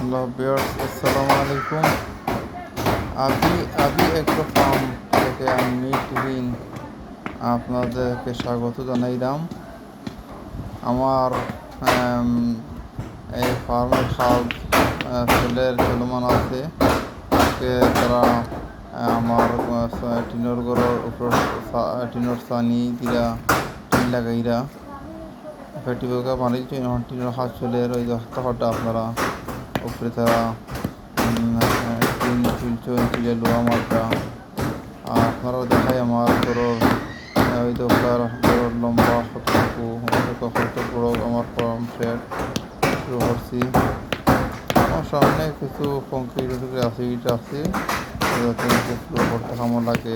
Hello viewers, अस्सलाम वालेकुम। अभी अभी एग्रो ফার্ম থেকে আমি টিভিন আপনাদেরকে স্বাগত জানাইলাম। আমার এই ফার্মের কাজ চলমান আছে। আজকে তারা আমার টিনের ঘরের উপর টিনের চানি দিরা টিন লাগাইরা ফেটিবোকা মারি টিনের হাত চলে ওই হঠাৎ আপনারা উপরে তারা টিন তুলে লোহা মারটা আপনারা দেখাই আমার ঘরের ওই দোকার ঘরের লম্বা কতটুকু কত বড় আমার ফার্ম সেট শুরু করছি। আমার সামনে কিছু কংক্রিট আছে, ইট আছে, যাতে শুরু করতে কেমন লাগে।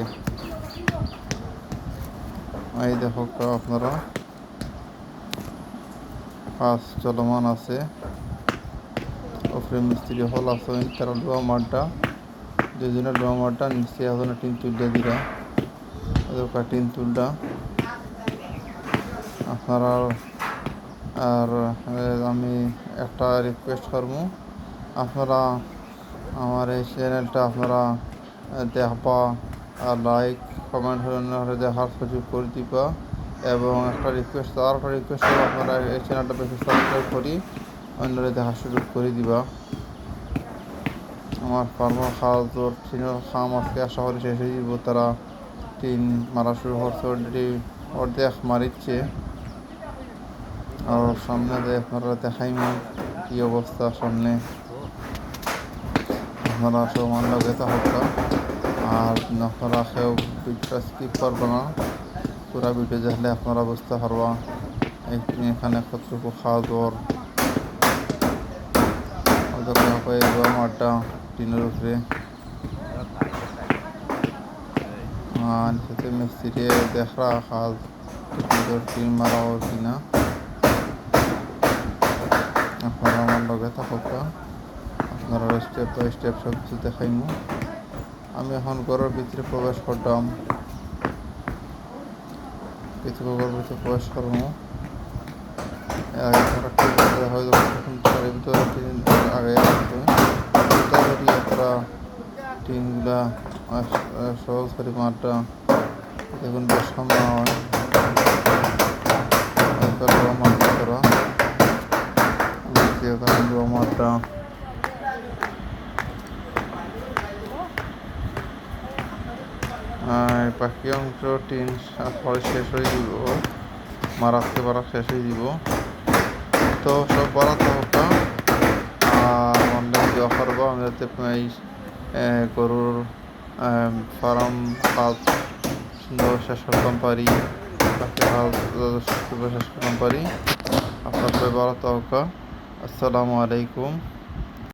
এই দেখো আপনারা কাজ চলমান আছে। উপরে মিস্ত্রি হল আছে, তারা লোহা মারটা দুজনের লোহা মারটা নিচে এখন টিন তুলটা দিরা টিন তুলটা আপনারা। আর আমি একটা রিকোয়েস্ট করবো, আপনারা আমার এই চ্যানেলটা আপনারা দেখবা আর লাইক কমেন্ট হলে দেখার সুযোগ করে দিবা। এবং একটা রিকোয়েস্ট করবো, আপনারা এই চ্যানেলটা বেশি সাবস্ক্রাইব করি অন্যরা দেখার সুযোগ করে দিবা। আমার ফার্মার খাওয়ার টিনের খাম আজকে আশা করি শেষ হয়ে যাব। তারা টিন মারা শুরু করছে, অলরেডি অর্ধেক মারিচ্ছে। আর সামনে আপনারা দেখাইনি কি অবস্থা সামনে, আপনারা সমান লাগে থাকা। আর আপনারা কেউ ভিডিওটা স্কিপ করবে না, পুরা ভিডিও দেখলে আপনারা বুঝতে পারবা এখানে কতটুকু খাওয়া দাওয়ার মাঠটা টিনের উপরে। আর সাথে মিস্ত্রি দেখা কাজ টিন মারা ওর কিনা। আপনারা আমার লগে থাকা, আপনারা স্টেপ বাই স্টেপ সব কিছু দেখাইমু। আমি এখন ঘরের ভিতরে প্রবেশ করলাম, কিছু ঘরের ভিতরে প্রবেশ করবো। আগে তারা টিনগুলা সহজ করে মাঠটা দেখুন বেশ সামনে হয় মাঠটা। বাকি অংশ টিন পরে শেষ হয়ে দিব, মারাতে পারা শেষ হয়ে দিব। তো সব বাড়াতে হোক আর অনলাইন দেওয়া করবো আমি, যাতে গরুর ফার্ম কাজ সুন্দর শেষ করতাম পারি, বাকি কাজ শেষ করতাম পারি। আপনার সবাই বাড়াতে হোক। আসসালামু আলাইকুম।